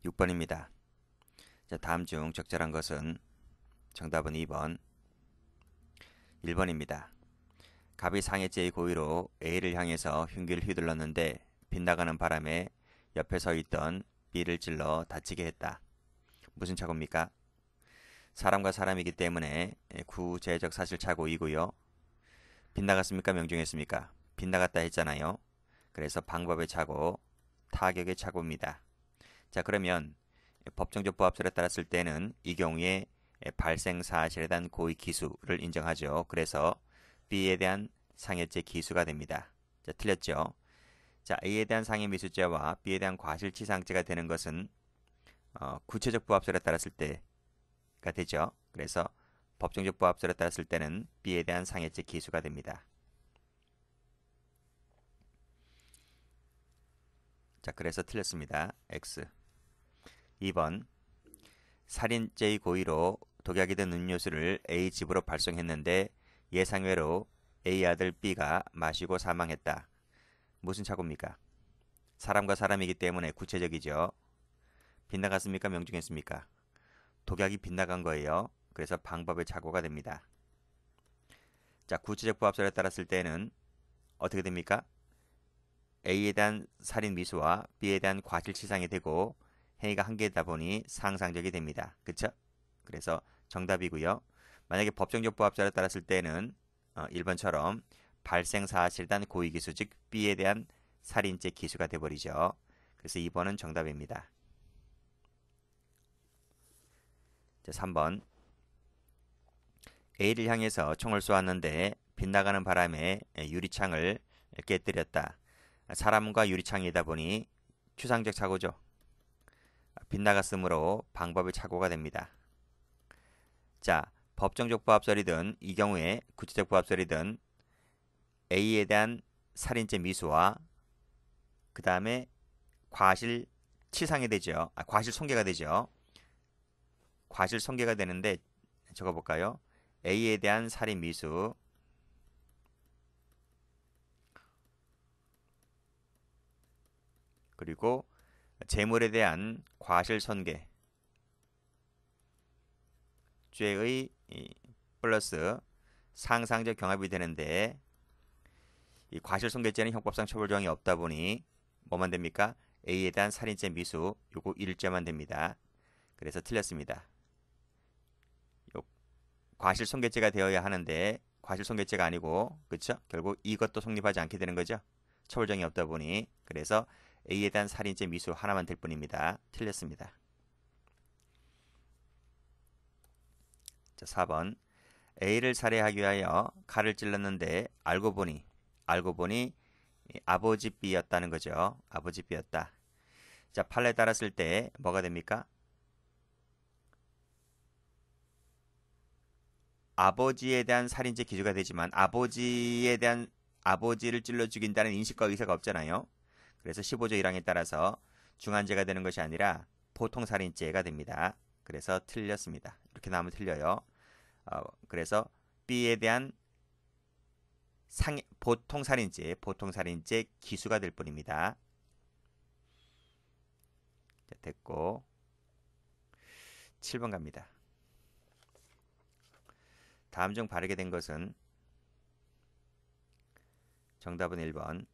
6번입니다. 자, 다음 중 적절한 것은 정답은 2번, 1번입니다. 갑이 상해죄의 고의로 A를 향해서 흉기를 휘둘렀는데 빗나가는 바람에 옆에 서 있던 B를 찔러 다치게 했다. 무슨 착오입니까? 사람과 사람이기 때문에 구제적 사실착오이고요. 빗나갔습니까? 명중했습니까? 빗나갔다 했잖아요. 그래서 방법의 착오, 타격의 착오입니다. 자, 그러면 법정적 부합설에 따랐을 때는 이 경우에 발생 사실에 대한 고의 기수를 인정하죠. 그래서 B에 대한 상해죄 기수가 됩니다. 자, 틀렸죠? 자, A에 대한 상해 미수죄와 B에 대한 과실치상죄가 되는 것은 구체적 부합설에 따랐을 때가 되죠. 그래서 법정적 부합설에 따랐을 때는 B에 대한 상해죄 기수가 됩니다. 자, 그래서 틀렸습니다. X. 2번. 살인죄의 고의로 독약이 든 음료수를 A 집으로 발송했는데 예상외로 A 아들 B가 마시고 사망했다. 무슨 착오입니까? 사람과 사람이기 때문에 구체적이죠. 빗나갔습니까? 명중했습니까? 독약이 빗나간 거예요. 그래서 방법의 착오가 됩니다. 자, 구체적 부합설에 따랐을 때는 어떻게 됩니까? A에 대한 살인 미수와 B에 대한 과실치상이 되고 행위가 한 개이다 보니 상상적이 됩니다. 그쵸? 그래서 정답이고요. 만약에 법정적 부합설에 따랐을 때는 1번처럼 발생 사실에 대한 고의기수, 즉 B에 대한 살인죄 기수가 돼버리죠. 그래서 2번은 정답입니다. 자, 3번. A를 향해서 총을 쏘았는데 빗나가는 바람에 유리창을 깨뜨렸다. 사람과 유리창이다 보니 추상적 착오죠. 빗나갔으므로 방법의 착오가 됩니다. 자, 법정적 부합설이든 이 경우에 구체적 부합설이든 A에 대한 살인죄 미수와 그 다음에 과실 치상이 되죠. 과실 손괴가 되죠. 과실 손괴가 되는데 적어볼까요? A에 대한 살인 미수 그리고 재물에 대한 과실 손괴 죄의 플러스 상상적 경합이 되는데 이 과실손괴죄는 형법상 처벌 조항이 없다 보니 뭐만 됩니까? A에 대한 살인죄 미수 요거 1죄만 됩니다. 그래서 틀렸습니다. 과실손괴죄가 되어야 하는데 과실손괴죄가 아니고 그쵸? 결국 이것도 성립하지 않게 되는 거죠. 처벌 조항이 없다 보니 그래서 A에 대한 살인죄 미수 하나만 될 뿐입니다. 틀렸습니다. 자, 4번. A를 살해하기 위하여 칼을 찔렀는데 알고 보니 아버지 B였다는 거죠. 아버지 B였다. 자, 판례에 따랐을 때 뭐가 됩니까? 아버지에 대한 살인죄 기소가 되지만 아버지를 찔러 죽인다는 인식과 의사가 없잖아요. 그래서 15조 1항에 따라서 중한죄가 되는 것이 아니라 보통 살인죄가 됩니다. 그래서 틀렸습니다. 이렇게 나오면 틀려요. 그래서 B에 대한 보통 살인죄 기수가 될 뿐입니다. 자, 됐고 7번 갑니다. 다음 중 바르게 된 것은 정답은 1번.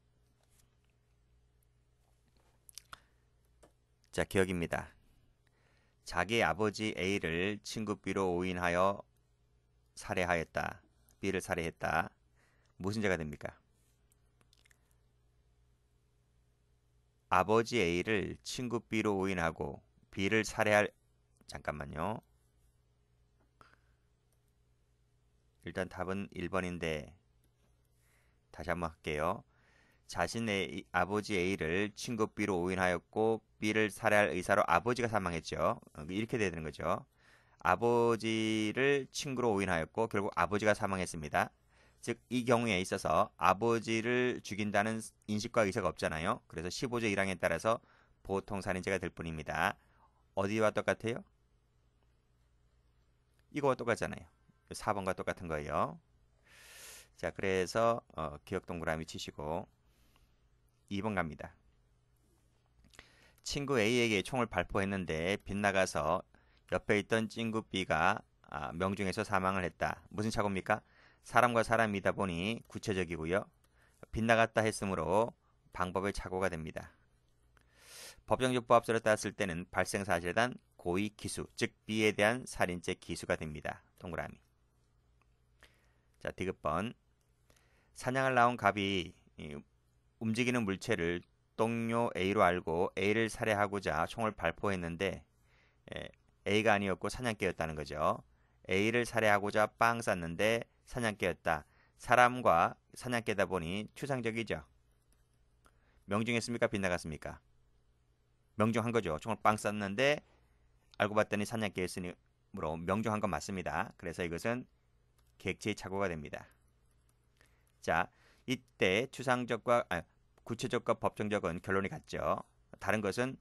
자, 기억입니다. 자기 아버지 A를 친구 B로 오인하여 살해하였다. B를 살해했다. 무슨 죄가 됩니까? 아버지 A를 친구 B로 오인하고 B를 살해할 잠깐만요. 일단 답은 1번인데 다시 한번 할게요. 자신의 아버지 A를 친구 B로 오인하였고 B를 살해할 의사로 아버지가 사망했죠. 이렇게 되는 거죠. 아버지를 친구로 오인하였고 결국 아버지가 사망했습니다. 즉 이 경우에 있어서 아버지를 죽인다는 인식과 의사가 없잖아요. 그래서 15조 1항에 따라서 보통 살인죄가 될 뿐입니다. 어디와 똑같아요? 이거와 똑같잖아요. 4번과 똑같은 거예요. 자, 그래서 기억 동그라미 치시고 2번 갑니다. 친구 A에게 총을 발포했는데 빗나가서 옆에 있던 친구 B가 명중에서 사망을 했다. 무슨 착오입니까? 사람과 사람이다 보니 구체적이고요. 빗나갔다 했으므로 방법의 착오가 됩니다. 법정적부합서를 따랐을 때는 발생사실에 대한 고의 기수, 즉 B에 대한 살인죄 기수가 됩니다. 동그라미. 자, 디귿번. 사냥을 나온 갑이 움직이는 물체를 동료 A로 알고 A를 살해하고자 총을 발포했는데 A가 아니었고 사냥개였다는 거죠. A를 살해하고자 빵 쐈는데 사냥개였다. 사람과 사냥개다 보니 추상적이죠. 명중했습니까? 빗나갔습니까? 명중한 거죠. 총을 빵 쐈는데 알고 봤더니 사냥개였으므로 명중한 건 맞습니다. 그래서 이것은 객체의 착오가 됩니다. 자, 이때 구체적과 법정적은 결론이 같죠. 다른 것은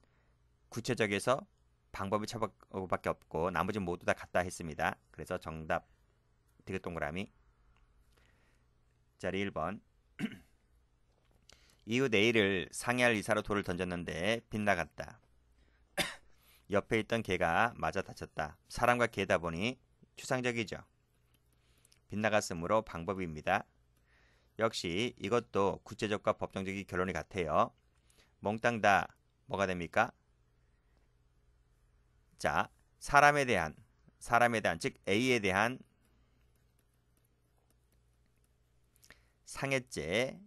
구체적에서 방법이 착오밖에 없고 나머지 모두 다 같다 했습니다. 그래서 정답 디귿 동그라미. 자리 1번. 이후 A를 상해할 이사로 돌을 던졌는데 빗나갔다. 옆에 있던 개가 맞아 다쳤다. 사람과 개다 보니 추상적이죠. 빗나갔으므로 방법입니다. 역시 이것도 구체적과 법정적인 결론이 같아요. 몽땅 다 뭐가 됩니까? 자, 사람에 대한 즉 A에 대한 상해죄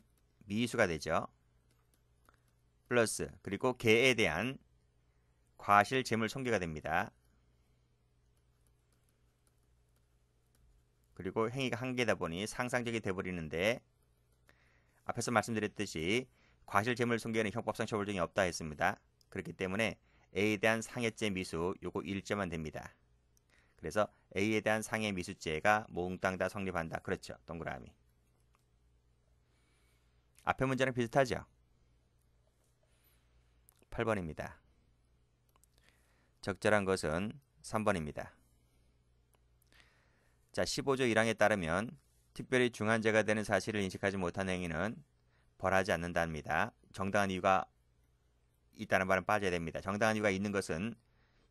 미수가 되죠. 플러스 그리고 개에 대한 과실 재물 손괴가 됩니다. 그리고 행위가 한 개다 보니 상상적이 돼버리는데 앞에서 말씀드렸듯이 과실 재물 손괴는 형법상 처벌정이 없다 했습니다. 그렇기 때문에 A에 대한 상해죄 미수 요거 1점만 됩니다. 그래서 A에 대한 상해 미수죄가 몽땅 다 성립한다. 그렇죠. 동그라미. 앞에 문제랑 비슷하죠. 8번입니다. 적절한 것은 3번입니다. 자, 15조 1항에 따르면 특별히 중한 죄가 되는 사실을 인식하지 못한 행위는 벌하지 않는답니다. 정당한 이유가 있다는 말은 빠져야 됩니다. 정당한 이유가 있는 것은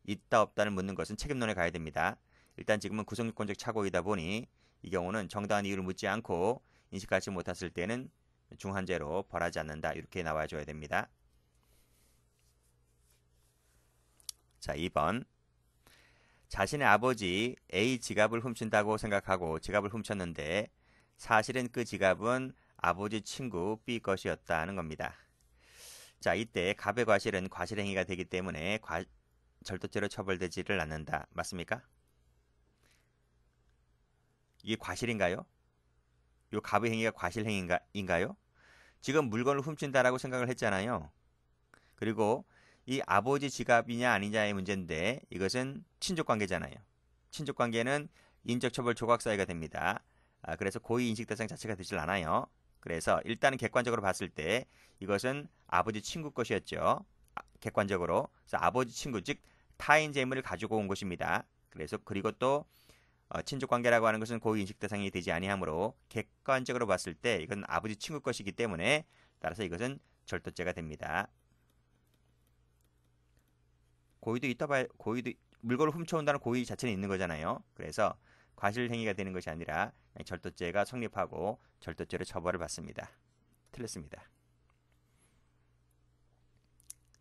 있다 없다를 묻는 것은 책임론에 가야 됩니다. 일단 지금은 구성유권적 착오이다 보니 이 경우는 정당한 이유를 묻지 않고 인식하지 못했을 때는 중한죄로 벌하지 않는다. 이렇게 나와줘야 됩니다. 자, 2번. 자신의 아버지 A 지갑을 훔친다고 생각하고 지갑을 훔쳤는데 사실은 그 지갑은 아버지 친구 B 것이었다는 겁니다. 자, 이때 갑의 과실은 과실행위가 되기 때문에 절도죄로 처벌되지를 않는다. 맞습니까? 이게 과실인가요? 요 갑의 행위가 과실행위인가요? 지금 물건을 훔친다라고 생각을 했잖아요. 그리고 이 아버지 지갑이냐 아니냐의 문제인데 이것은 친족관계잖아요. 친족관계는 인적처벌 조각사유가 됩니다. 그래서 고의인식 대상 자체가 되질 않아요. 그래서 일단은 객관적으로 봤을 때 이것은 아버지 친구 것이었죠. 객관적으로. 그래서 아버지 친구 즉 타인 재물을 가지고 온 것입니다. 그래서 그리고 또 친족관계라고 하는 것은 고의인식 대상이 되지 아니하므로 객관적으로 봤을 때 이건 아버지 친구 것이기 때문에 따라서 이것은 절도죄가 됩니다. 고의도 물건을 훔쳐온다는 고의 자체는 있는 거잖아요. 그래서 과실행위가 되는 것이 아니라 절도죄가 성립하고 절도죄로 처벌을 받습니다. 틀렸습니다.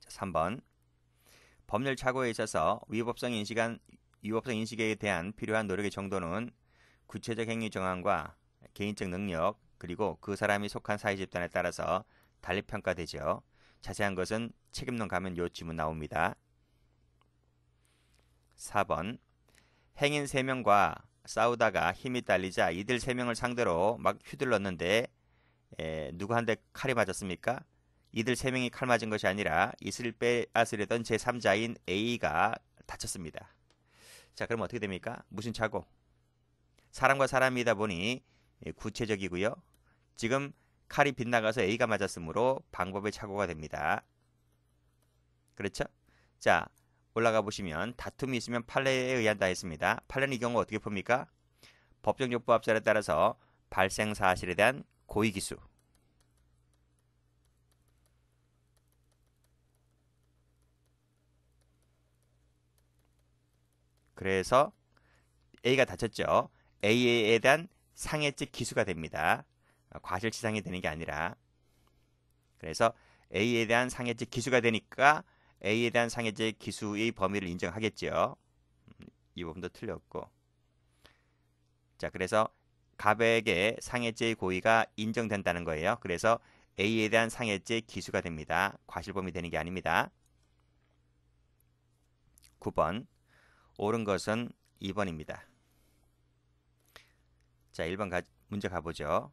자, 3번. 법률 착오에 있어서 위법성 인식에 대한 필요한 노력의 정도는 구체적 행위 정황과 개인적 능력 그리고 그 사람이 속한 사회 집단에 따라서 달리 평가되죠. 자세한 것은 책임론 가면 요 지문 나옵니다. 4번. 행인 3명과 싸우다가 힘이 딸리자 이들 3명을 상대로 막 휘둘렀는데 누구한테 칼이 맞았습니까? 이들 3명이 칼 맞은 것이 아니라 이슬 빼앗으려던 제3자인 A가 다쳤습니다. 자, 그럼 어떻게 됩니까? 무슨 착오? 사람과 사람이다 보니 구체적이고요. 지금 칼이 빗나가서 A가 맞았으므로 방법의 착오가 됩니다. 그렇죠? 자, 올라가 보시면 다툼이 있으면 판례에 의한다 했습니다. 판례는 이 경우 어떻게 풉니까? 법정적부합설에 따라서 발생사실에 대한 고의기수 그래서 A가 다쳤죠. A에 대한 상해죄 기수가 됩니다. 과실치상이 되는 게 아니라. 그래서 A에 대한 상해죄 기수가 되니까 A에 대한 상해죄 기수의 범위를 인정하겠죠. 이 부분도 틀렸고. 자, 그래서 갑에게 상해죄의 고의가 인정된다는 거예요. 그래서 A에 대한 상해죄 기수가 됩니다. 과실범위 되는 게 아닙니다. 9번. 옳은 것은 2번입니다. 자, 1번 문제 가보죠.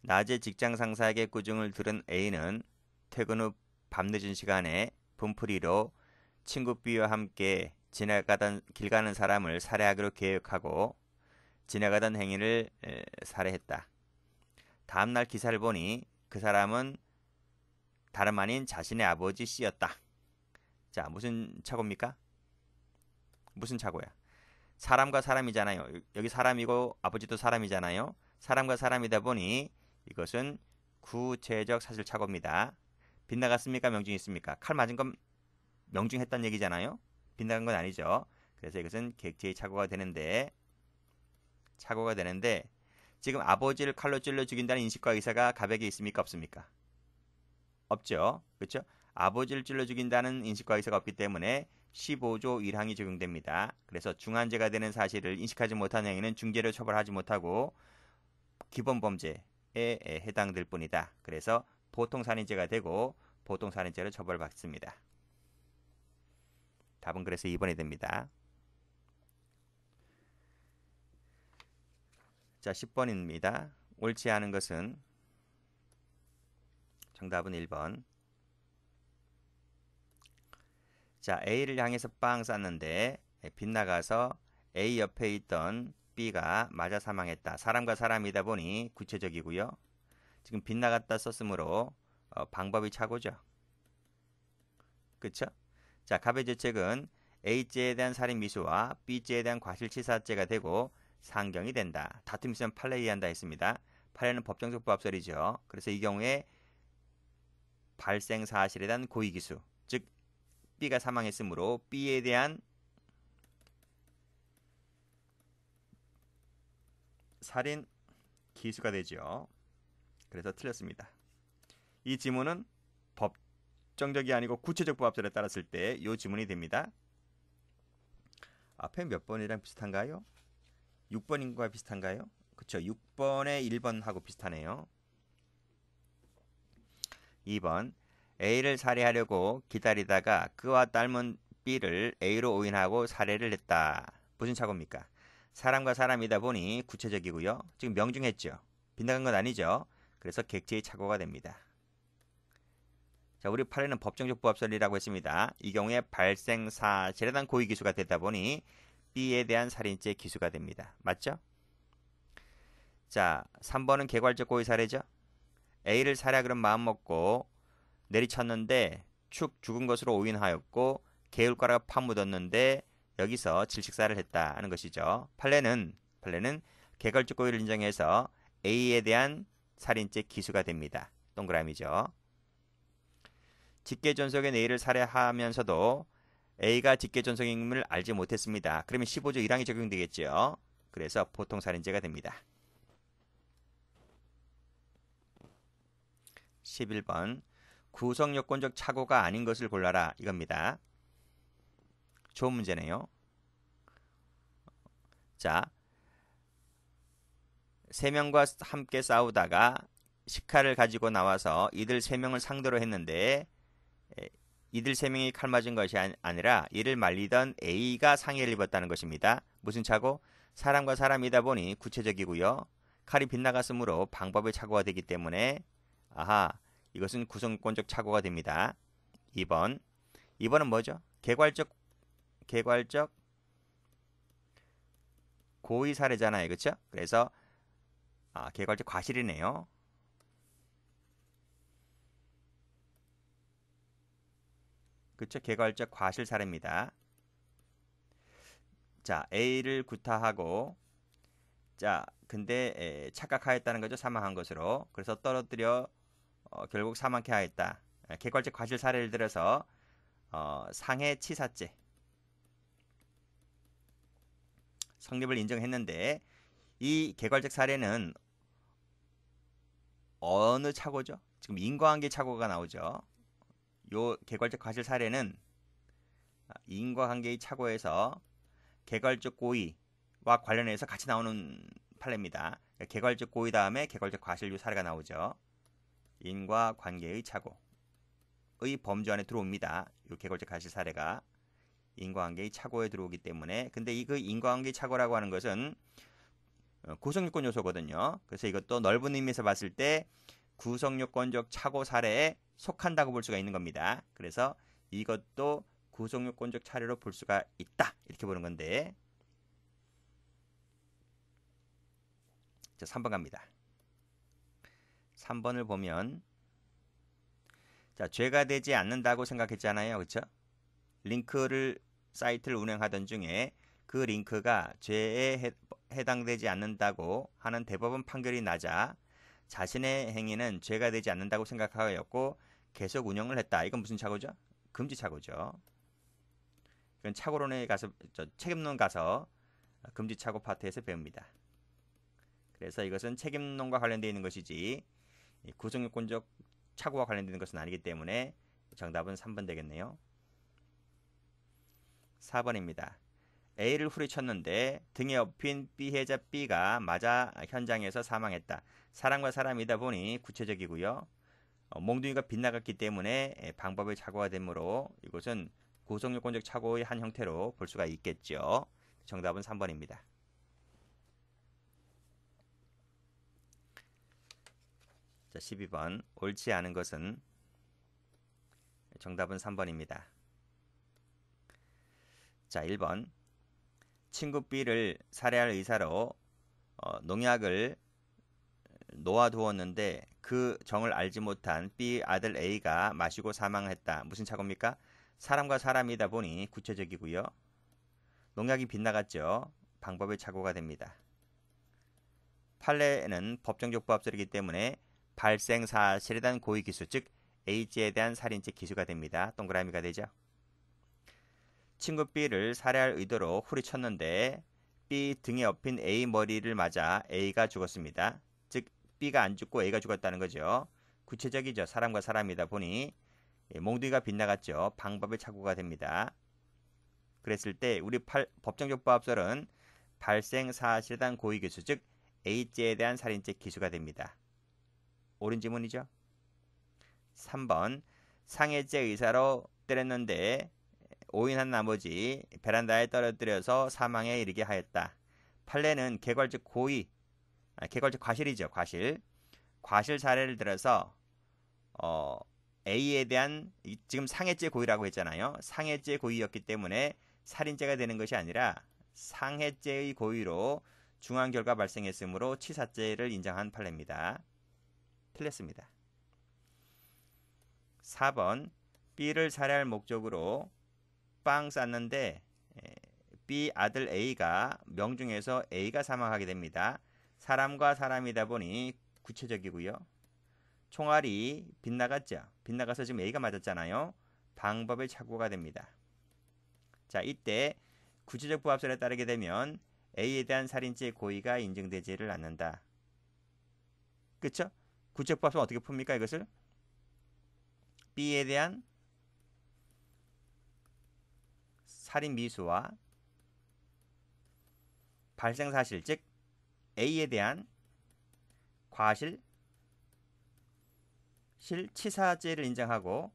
낮에 직장 상사에게 꾸중을 들은 A는 퇴근 후 밤늦은 시간에 분풀이로 친구 B와 함께 길 가는 사람을 살해하기로 계획하고 지나가던 행인을 살해했다. 다음날 기사를 보니 그 사람은 다름 아닌 자신의 아버지 C였다. 자, 무슨 착오입니까? 무슨 착오야? 사람과 사람이잖아요. 여기 사람이고 아버지도 사람이잖아요. 사람과 사람이다 보니 이것은 구체적 사실 착오입니다. 빗나갔습니까? 명중했습니까? 칼 맞은 건 명중했다는 얘기잖아요. 빗나간 건 아니죠. 그래서 이것은 객체의 착오가 되는데 지금 아버지를 칼로 찔러 죽인다는 인식과 의사가 갑에게 있습니까? 없습니까? 없죠. 그렇죠? 아버지를 찔러 죽인다는 인식과 의사가 없기 때문에 15조 1항이 적용됩니다. 그래서 중한죄가 되는 사실을 인식하지 못한 행위는 중죄로 처벌하지 못하고 기본범죄에 해당될 뿐이다. 그래서 보통살인죄가 되고 보통살인죄로 처벌받습니다. 답은 그래서 2번이 됩니다. 자, 10번입니다. 옳지 않은 것은 정답은 1번. 자, A를 향해서 빵 쐈는데 빗나가서 A 옆에 있던 B가 맞아 사망했다. 사람과 사람이다 보니 구체적이고요. 지금 빗나갔다 썼으므로 방법이 착오죠. 그쵸? 자, 갑의 죄책은 A죄에 대한 살인미수와 B죄에 대한 과실치사죄가 되고 상경이 된다. 다툼 있으면 판례에 의한다 했습니다. 판례는 법정적 부합설이죠. 그래서 이 경우에 발생 사실에 대한 고의기수, 즉 B가 사망했으므로 B에 대한 살인 기수가 되죠. 그래서 틀렸습니다. 이 지문은 법정적이 아니고 구체적 부합설에 따랐을 때 이 지문이 됩니다. 앞에 몇 번이랑 비슷한가요? 6번인과 비슷한가요? 그쵸, 6번에 1번하고 비슷하네요. 2번. A를 살해하려고 기다리다가 그와 닮은 B를 A로 오인하고 살해를 했다. 무슨 착오입니까? 사람과 사람이다 보니 구체적이고요. 지금 명중했죠. 빗나간 건 아니죠. 그래서 객체의 착오가 됩니다. 자, 우리 판례는 법정적 부합설이라고 했습니다. 이 경우에 발생 사실에 대한 고의기수가 되다 보니 B에 대한 살인죄 기수가 됩니다. 맞죠? 자, 3번은 개괄적 고의살해죠. A를 살해하기로 마음먹고 내리쳤는데 축 죽은 것으로 오인하였고 개울가루가 파묻었는데 여기서 질식사를 했다 하는 것이죠. 판례는 개괄적 고의를 인정해서 A에 대한 살인죄 기수가 됩니다. 동그라미죠. 직계존속인 A를 살해하면서도 A가 직계존속임을 알지 못했습니다. 그러면 15조 1항이 적용되겠죠. 그래서 보통살인죄가 됩니다. 11번. 구성요건적 착오가 아닌 것을 골라라 이겁니다. 좋은 문제네요. 자, 3명과 함께 싸우다가 식칼을 가지고 나와서 이들 3명을 상대로 했는데 이들 3명이 칼 맞은 것이 아니라 이를 말리던 A가 상해를 입었다는 것입니다. 무슨 착오? 사람과 사람이다 보니 구체적이고요. 칼이 빗나갔으므로 방법의 착오가 되기 때문에 이것은 구성권적 착오가 됩니다. 2번은 뭐죠? 개괄적 고의 살해잖아요. 그렇죠? 그래서 개괄적 과실이네요. 그렇죠? 개괄적 과실 살해입니다. 자, A를 구타하고 근데 착각하였다는 거죠. 사망한 것으로. 그래서 떨어뜨려 결국 사망케 하였다. 개괄적 과실 사례를 들어서 상해치사죄 성립을 인정했는데 이 개괄적 사례는 어느 착오죠? 지금 인과관계 착오가 나오죠. 요 개괄적 과실 사례는 인과관계의 착오에서 개괄적 고의와 관련해서 같이 나오는 판례입니다. 개괄적 고의 다음에 개괄적 과실류 사례가 나오죠. 인과관계의 착오의 범주 안에 들어옵니다. 요 개괄적 과실 사례가 인과관계의 착오에 들어오기 때문에 근데 이 그 인과관계의 착오라고 하는 것은 구성요건 요소거든요. 그래서 이것도 넓은 의미에서 봤을 때 구성요건적 착오 사례에 속한다고 볼 수가 있는 겁니다. 그래서 이것도 구성요건적 차례로 볼 수가 있다 이렇게 보는 건데 자 3번 갑니다. 3번을 보면 자 죄가 되지 않는다고 생각했잖아요. 그렇죠? 링크를 사이트를 운영하던 중에 그 링크가 죄에 해당되지 않는다고 하는 대법원 판결이 나자 자신의 행위는 죄가 되지 않는다고 생각하였고 계속 운영을 했다. 이건 무슨 착오죠? 금지 착오죠. 이건 착오론에 가서 책임론 가서 금지 착오 파트에서 배웁니다. 그래서 이것은 책임론과 관련되어 있는 것이지 구성요건적 착오와 관련되는 것은 아니기 때문에 정답은 3번 되겠네요. 4번입니다. A를 후리쳤는데 등에 업힌 피해자 B가 맞아 현장에서 사망했다. 사람과 사람이다 보니 구체적이고요. 몽둥이가 빗나갔기 때문에 방법의 착오가 되므로 이것은 구성요건적 착오의 한 형태로 볼 수가 있겠죠. 정답은 3번입니다. 자, 12번 옳지 않은 것은 정답은 3번입니다. 자, 1번 친구 B를 살해할 의사로 농약을 놓아두었는데 그 정을 알지 못한 B 아들 A가 마시고 사망했다. 무슨 착오입니까? 사람과 사람이다 보니 구체적이고요. 농약이 빗나갔죠. 방법의 착오가 됩니다. 판례는 법정적부합설이기 때문에 발생 사실에 대한 고의 기수 즉 H에 대한 살인죄 기수가 됩니다. 동그라미가 되죠. 친구 B를 살해할 의도로 후리쳤는데 B 등에 업힌 A 머리를 맞아 A가 죽었습니다. 즉 B가 안 죽고 A가 죽었다는 거죠. 구체적이죠. 사람과 사람이다 보니 몽둥이가 빗나갔죠. 방법의 착오가 됩니다. 그랬을 때 우리 법정적부합설은 발생 사실에 대한 고의 기수 즉 H죄에 대한 살인죄 기수가 됩니다. 옳은 지문이죠. 3번 상해죄 의사로 때렸는데 오인한 나머지 베란다에 떨어뜨려서 사망에 이르게 하였다. 판례는 개괄적 고의, 개괄적 과실이죠. 과실 사례를 들어서 A에 대한 지금 상해죄 고의라고 했잖아요. 상해죄 고의였기 때문에 살인죄가 되는 것이 아니라 상해죄의 고의로 중한 결과 발생했으므로 치사죄를 인정한 판례입니다. 틀렸습니다. 4번 B를 살해할 목적으로 빵 쌌는데 B 아들 A가 명중해서 A가 사망하게 됩니다. 사람과 사람이다 보니 구체적이고요. 총알이 빗나갔죠. 빗나가서 지금 A가 맞았잖아요. 방법의 착오가 됩니다. 자, 이때 구체적 부합설에 따르게 되면 A에 대한 살인죄 고의가 인정되지를 않는다. 그렇죠? 구체적 부합설 어떻게 풉니까 이것을? B에 대한 살인 미수와 발생 사실 즉 A에 대한 과실 실치사죄를 인정하고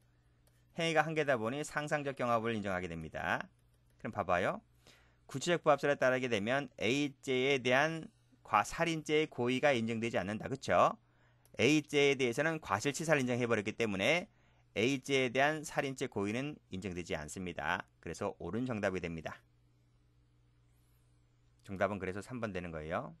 행위가 한 개다 보니 상상적 경합을 인정하게 됩니다. 그럼 봐봐요. 구체적 부합설에 따르게 되면 A죄에 대한 살인죄의 고의가 인정되지 않는다. 그렇죠? A죄에 대해서는 과실치사를 인정해버렸기 때문에 A죄에 대한 살인죄 고의는 인정되지 않습니다. 그래서 옳은 정답이 됩니다. 정답은 그래서 3번 되는 거예요.